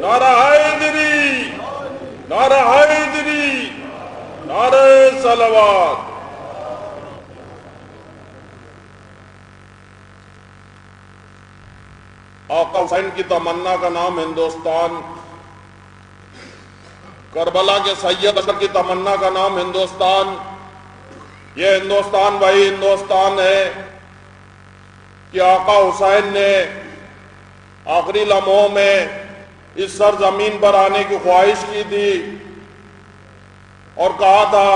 نعرہ حیدری، نعرہ حیدری، نعرہ صلوات۔ آقا حسین کی تمنا کا نام ہندوستان، کربلا کے سید اشرف کی تمنا کا نام ہندوستان۔ یہ ہندوستان وہی ہندوستان ہے کہ آقا حسین نے آخری لمحوں میں اس سرزمین پر آنے کی خواہش کی تھی اور کہا تھا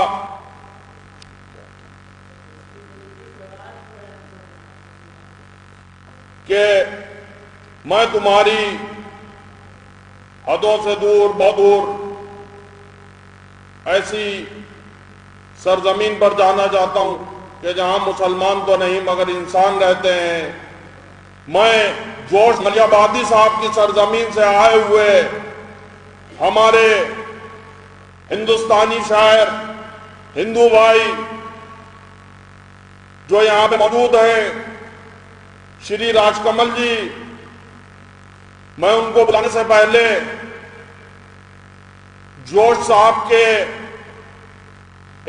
کہ میں تمہاری حدوں سے دور، بہت دور ایسی سرزمین پر جانا چاہتا ہوں کہ جہاں مسلمان تو نہیں مگر انسان رہتے ہیں۔ میں جوش ملیح آبادی صاحب کی سرزمین سے آئے ہوئے ہمارے ہندوستانی شاعر، ہندو بھائی جو یہاں پہ موجود ہیں، شری راج کمل جی، میں ان کو بلانے سے پہلے جوش صاحب کے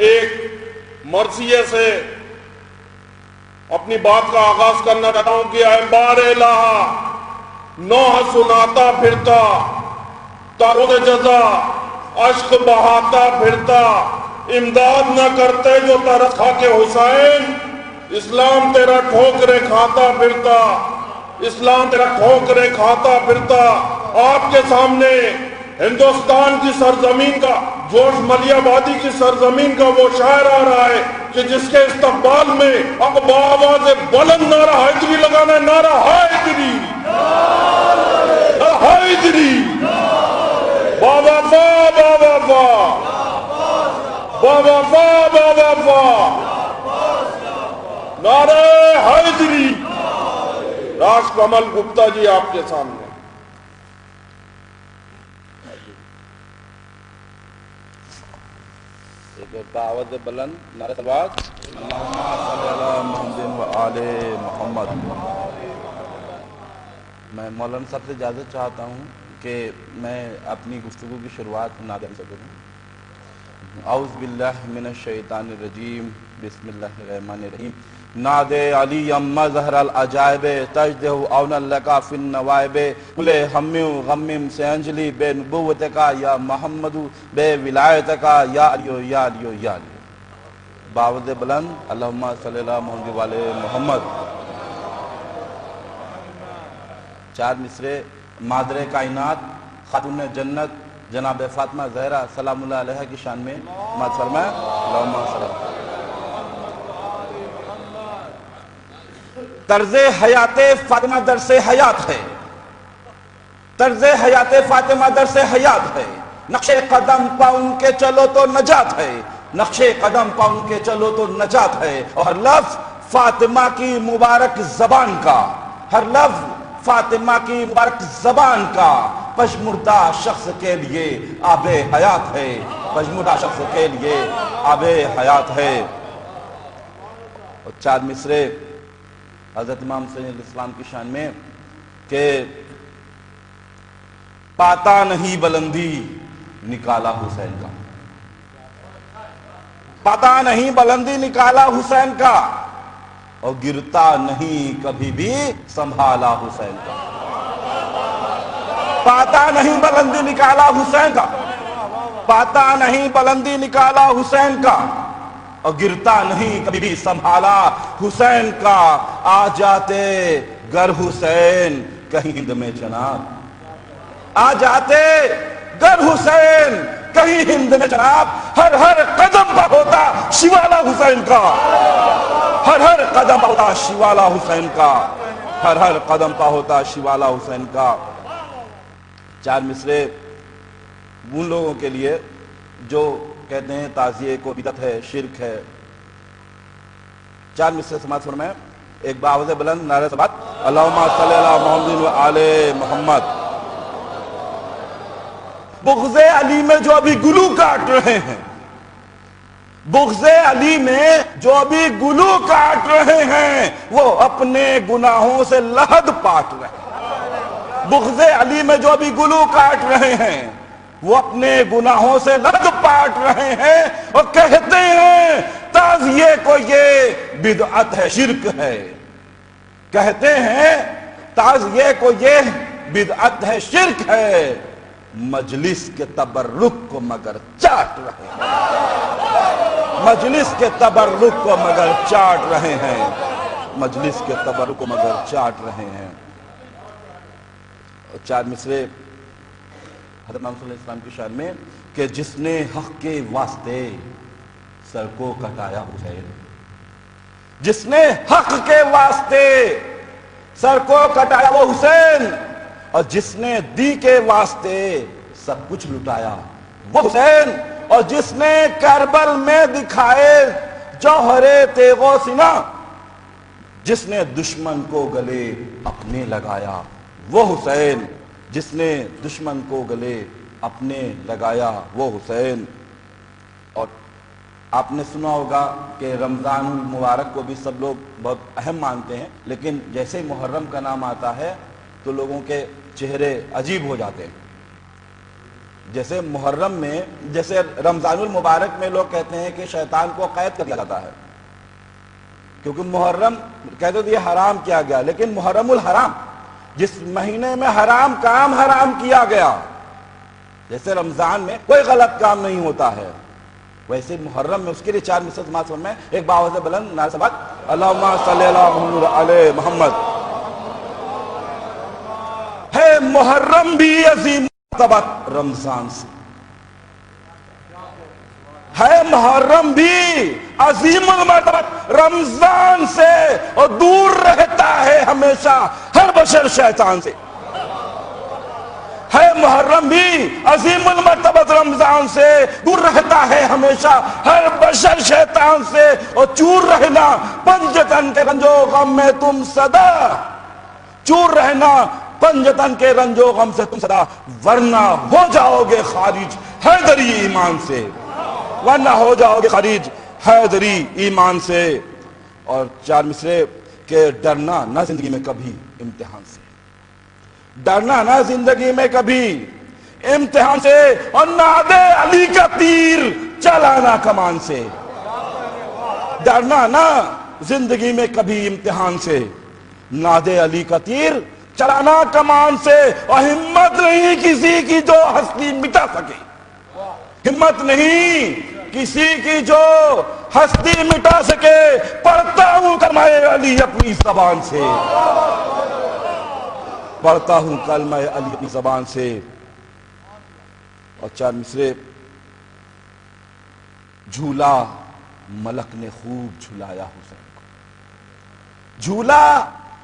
ایک مرثیے سے اپنی بات کا آغاز کرنا چاہتا ہوں کہ اے بار الہ نوح سناتا پھرتا، تارود جزا عشق بہاتا پھرتا، امداد نہ کرتے جو ترس کھا کے حسین، اسلام تیرا ٹھوکرے کھاتا پھرتا، اسلام تیرا ٹھوکرے کھاتا پھرتا۔ آپ کے سامنے ہندوستان کی سرزمین کا، جوش ملیح آبادی کی سرزمین کا وہ شاعر آ رہا ہے کہ جس کے استقبال میں اب بآواز بلند نعرہ حیدری لگانا ہے۔ نعرہ حیدری، نعرہ حیدری، بابا با بابا با، بابا با بابا با، نعرہ حیدری۔ راج کمل گپتا جی آپ کے سامنے۔ آواز بلند، نعرہ صلوات، اللہم صلی علی محمد و آل محمد۔ میں مولانا صاحب سے اجازت چاہتا ہوں کہ میں اپنی گفتگو کی شروعات نعت سے کروں۔ اعوذ باللہ من الشیطان الرجیم، بسم اللہ الرحمن الرحیم۔ ناد علی اما ظہر العجائب، تجدہ اونا لکا فی النوائب، کلے ہمیں غمم سے انجلی بے نبوت کا یا محمد، بے ولایت کا یا علیو یا علیو یا علیو۔ باوز بلند، اللہم صلی اللہ محمد والے محمد۔ چار مصرے مادر کائنات، خاتون جنت جناب فاطمہ زہرا سلام اللہ علیہ کی شان میں مات فرمائے۔ اللہم صلی اللہ۔ طرز حیات فاطمہ درس حیات ہے، طرز حیات فاطمہ درس حیات ہے، نقش قدم پا ان کے چلو تو نجات ہے، نقش قدم پا ان کے چلو تو نجات ہے۔ اور ہر لفظ فاطمہ کی مبارک زبان کا، ہر لفظ فاطمہ کی مبارک زبان کا پژمردہ شخص کے لیے آب حیات ہے، پژمردہ شخص کے لیے آب حیات ہے۔ اور چار مصرے حضرت امام صلی اللہ علیہ وسلم کی شان میں کہ پاتا نہیں بلندی نکالا حسین کا، پاتا نہیں بلندی نکالا حسین کا، اور گرتا نہیں کبھی بھی سنبھالا حسین کا۔ پاتا نہیں بلندی نکالا حسین کا، پاتا نہیں بلندی نکالا حسین کا، اور گرتا نہیں کبھی بھی سنبھالا حسین کا۔ آ جاتے گر حسین کہیں ہند میں جناب، آ جاتے گر حسین کہیں ہند میں جناب، ہر ہر قدم پہ ہوتا شیوالا حسین کا، ہر ہر قدم پہ ہوتا شیوالا حسین کا، ہر ہر قدم پہ ہوتا شیوالا حسین کا۔ چار مصرے ان لوگوں کے لیے جو کہتے ہیں تعزیے کو بدعت ہے، شرک ہے۔ چار مصرے سماعت فرمائیں، ایک باوز بلند نعرہ صلوات، اللہم صلی علی محمد و آل محمد۔ بغض علی میں جو ابھی گلو کاٹ رہے ہیں، بغض علی میں جو ابھی گلو کاٹ رہے ہیں، وہ اپنے گناہوں سے لحد پاٹ رہے ہیں۔ بغض علی میں جو بھی گلو کاٹ رہے ہیں وہ اپنے گناہوں سے لد پاٹ رہے ہیں اور کہتے ہیں تعزیے کو یہ بدعت ہے، شرک ہے. کہتے ہیں تعزیے کو یہ بدعت ہے، شرک ہے. مجلس کے تبرک کو مگر چاٹ رہے ہیں، مجلس کے تبرک کو مگر چاٹ رہے ہیں، مجلس کے تبرک کو مگر چاٹ رہے ہیں. چار مصرے حضرت محمد صلی اللہ علیہ وسلم کی شان میں کہ جس نے حق کے واسطے سر کو کٹایا حسین، جس نے حق کے واسطے سر کو کٹایا وہ حسین، اور جس نے دی کے واسطے سب کچھ لٹایا وہ حسین، اور جس نے کربل میں دکھائے جوہر تیغ و سینہ، جس نے دشمن کو گلے اپنے لگایا وہ حسین، جس نے دشمن کو گلے اپنے لگایا وہ حسین. اور آپ نے سنا ہوگا کہ رمضان المبارک کو بھی سب لوگ بہت اہم مانتے ہیں، لیکن جیسے محرم کا نام آتا ہے تو لوگوں کے چہرے عجیب ہو جاتے ہیں. جیسے محرم میں، جیسے رمضان المبارک میں لوگ کہتے ہیں کہ شیطان کو قید کر دیا جاتا ہے، کیونکہ محرم کہتے ہیں یہ حرام کیا گیا، لیکن محرم الحرام، جس مہینے میں حرام کام حرام کیا گیا، جیسے رمضان میں کوئی غلط کام نہیں ہوتا ہے، ویسے محرم میں اس کے لیے 4 مصرے سماعت فرمائیں. ایک باوزِ بلند نعرہ سماعت، اللہم صلی اللہ علیہ محمد. ہے محرم بھی عظیم مرتبت رمضان سے، ہے محرم بھی عظیم المرتبت رمضان سے، اور دور رہتا ہے ہمیشہ ہر بشر شیطان سے. ہے محرم بھی عظیم المرتبت رمضان سے، دور رہتا ہے ہمیشہ ہر بشر شیطان سے، اور چور رہنا پنجتن کے رنج و غم میں تم صدا، چور رہنا پنجتن کے رنج و غم سے تم صدا، ورنہ ہو جاؤ گے خارج حیدری ایمان سے، ورنہ ہو جاؤ گے خارج حیدری ایمان سے. اور 4 مصرے کہ ڈرنا نہ زندگی میں کبھی امتحان سے، ڈرنا نہ زندگی میں کبھی امتحان سے، اور ناد علی کا تیر چلانا کمان سے. ڈرنا نہ زندگی میں کبھی امتحان سے، ناد علی کا تیر چلانا کمان سے، اور ہمت نہیں کسی کی جو ہستی مٹا سکے، ہمت نہیں کسی کی جو ہستی مٹا سکے. پڑھتا ہوں کلمہ علی اپنی زبان سے، پڑھتا ہوں کلمہ علی اپنی زبان سے. اور 4 مصرے، جھولا ملک نے خوب جھلایا حسین کو، جھولا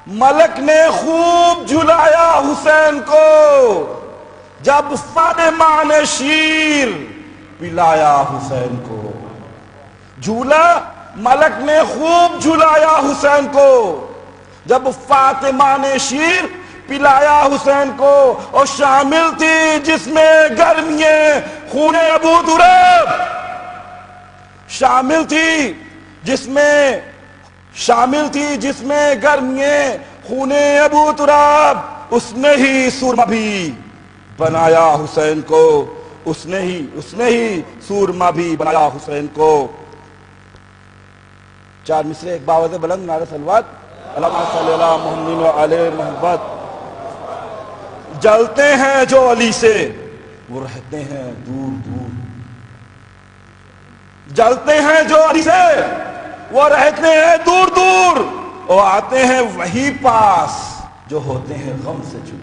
ملک نے خوب جھلایا حسین کو، جب فاطمہ نے شیر پلایا حسین کو. جھولا ملک نے خوب جھلایا حسین کو، جب فاطمہ نے شیر پلایا حسین کو، اور شامل تھی جس میں گرمییں خون ابو تراب، شامل تھی جس میں گرمییں خون ابو تراب. اس نے ہی سورما بھی بنایا حسین کو، اس نے ہی سورما بھی بنایا حسین کو. 4 مصرے ایک باوزِ بلند نعرہ صلوات، اللہم صلی اللہ محمد و علیہ محمد. جلتے ہیں جو علی سے وہ رہتے ہیں دور دور، جلتے ہیں جو علی سے وہ رہتے ہیں دور دور، اور آتے ہیں وہی پاس جو ہوتے ہیں غم سے چور،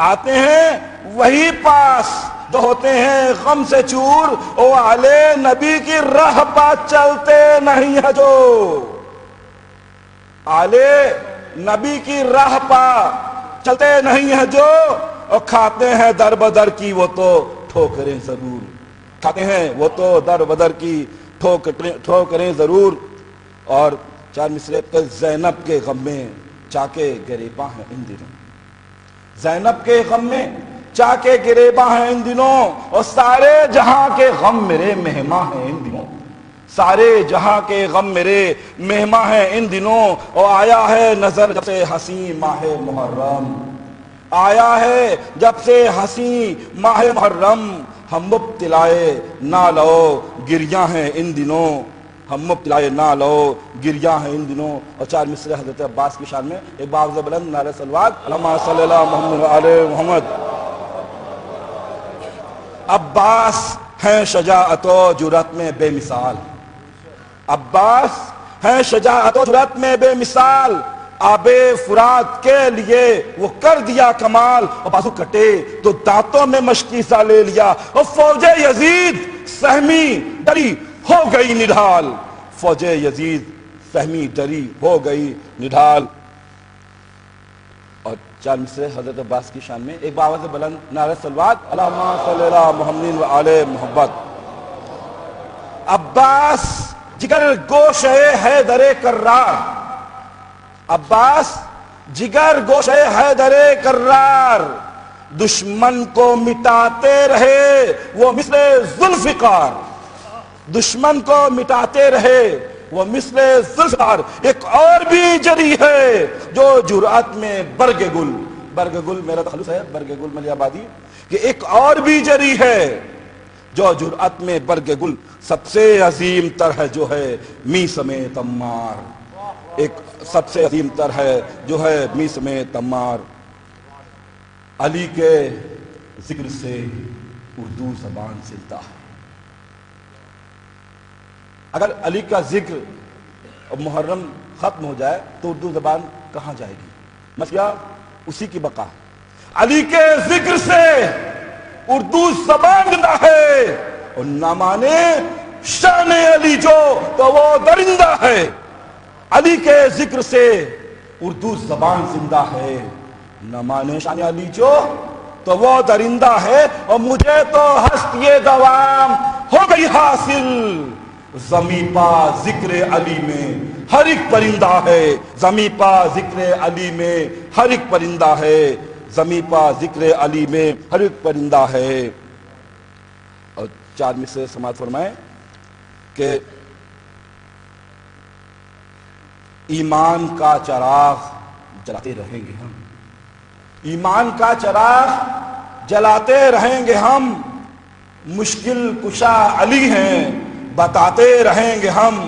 آتے ہیں وہی پاس جو ہوتے ہیں غم سے چور. او آلے نبی کی راہ پا چلتے نہیں ہے جو، آلے نبی کی راہ پا چلتے نہیں ہے جو، اور کھاتے ہیں در بدر کی وہ تو ٹھوکریں ضرور، کھاتے ہیں وہ تو در بدر کی ٹھوکریں ضرور. اور 4 مصرے زینب کے غم میں چاکے گریباں ہیں ان دنوں، زینب کے غم میں چاکے گریباں ہیں ان دنوں، اور سارے جہاں کے غم میرے مہماں ہیں ان دنوں، سارے جہاں کے غم میرے مہماں ہیں ان دنوں. اور آیا ہے نظر جب سے حسین ماہ محرم، آیا ہے جب سے ہنسی ماہ محرم، ہم مبتلائے نالو گریاں ہیں ان دنوں، ہم مبتلائے نالو گریاں ہیں ان دنوں۔ اور 4 مصرے حضرت عباس کی شان میں ایک باوزہ بلند نعرہ صلوات، اللہم صلی اللہ محمد و آل محمد۔ عباس ہیں شجاعت و جرأت میں بے مثال، عباس ہیں شجاعت و جرأت میں بے مثال، آب فرات کے لیے وہ کر دیا کمال، اور بازو کٹے تو دانتوں میں مشکی سا لے لیا، اور فوج یزید سہمی ڈری ہو گئی نڈھال، فوج یزید سہمی ڈری ہو گئی نڈھال۔ اور 4 مصرے حضرت عباس کی شان میں ایک باوزہ بلند نعرہ صلوات، اللہم صلی اللہ محمد و آل محمد۔ عباس جگر گوشے حیدر کرار، عباس جگر گوشے حیدر کرار، دشمن کو مٹاتے رہے وہ مثل ذوالفقار، دشمن کو مٹاتے رہے وہ مثل ذوالفقار۔ ایک اور بھی جری ہے جو جرأت میں برگ گل، برگ گل میرا تخلص ہے، برگ گل ملی آبادی، کہ ایک اور بھی جری ہے جو جرأت میں برگ گل، سب سے عظیم تر ہے جو ہے میثم تمار، ایک سب سے عظیم تر ہے جو ہے میثم تمار۔ علی کے ذکر سے اردو زبان زندہ ہے۔ اگر علی کا ذکر محرم ختم ہو جائے تو اردو زبان کہاں جائے گی؟ مسئلہ اسی کی بقا۔ علی کے ذکر سے اردو زبان زندہ ہے، اور نہ مانے شان علی جو تو وہ درندہ ہے۔ علی کے ذکر سے اردو زبان زندہ ہے، نہ مانے شان علی جو تو وہ درندہ ہے۔ اور مجھے تو ہست یہ دوام ہو گئی حاصل، زمیں پا ذکر علی میں ہر ایک پرندہ ہے، زمیں پا ذکر علی میں ہر ایک پرندہ ہے، زمیں پا ذکر علی میں ہر ایک پرندہ ہے۔ اور 4 مصرے سماعت فرمائیں کہ ایمان کا چراغ جلاتے رہیں گے ہم، ایمان کا چراغ جلاتے رہیں گے ہم، مشکل کشا علی ہیں بتاتے رہیں گے ہم،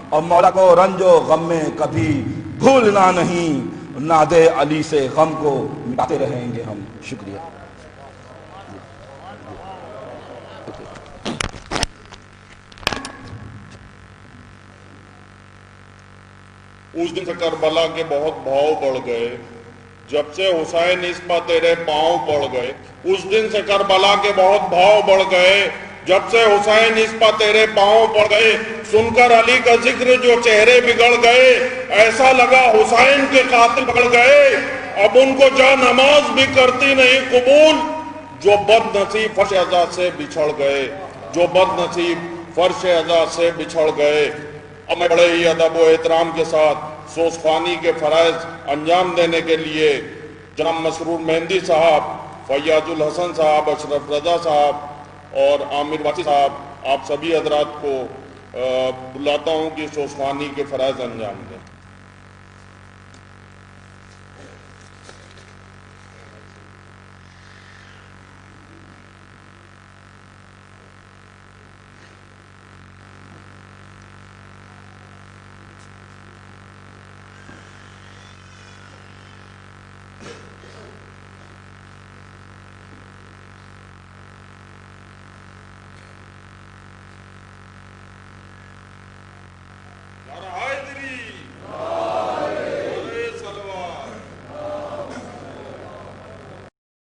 اور مولا کو رنج و غم میں کبھی بھولنا نہیں، ناد علی سے غم کو مٹاتے رہیں گے ہم۔ شکریہ۔ اس دن سے کربلا کے بہت بھاؤ بڑھ گئے، جب سے حسین اس پر تیرے پاؤں پڑ گئے۔ اس دن سے کربلا کے بہت بھاؤ بڑھ گئے، جب سے حسین اس پر تیرے پاؤں پڑ گئے۔ سن کر علی کا ذکر جو چہرے بگڑ گئے، ایسا لگا حسین کے قاتل پکڑ گئے۔ اب ان کو جا نماز بھی کرتی نہیں قبول، جو بد نصیب فرش عزا سے بچھڑ گئے، جو بد نصیب فرش عزا سے بچھڑ گئے۔ اب میں بڑے ہی ادب و احترام کے ساتھ سوزخوانی کے فرائض انجام دینے کے لیے جناب مسرور مہندی صاحب، فیاض الحسن صاحب، اشرف رضا صاحب اور عامر واسی صاحب، آپ سبھی حضرات کو بلاتا ہوں کہ سوزخوانی کے فرائض انجام دیں۔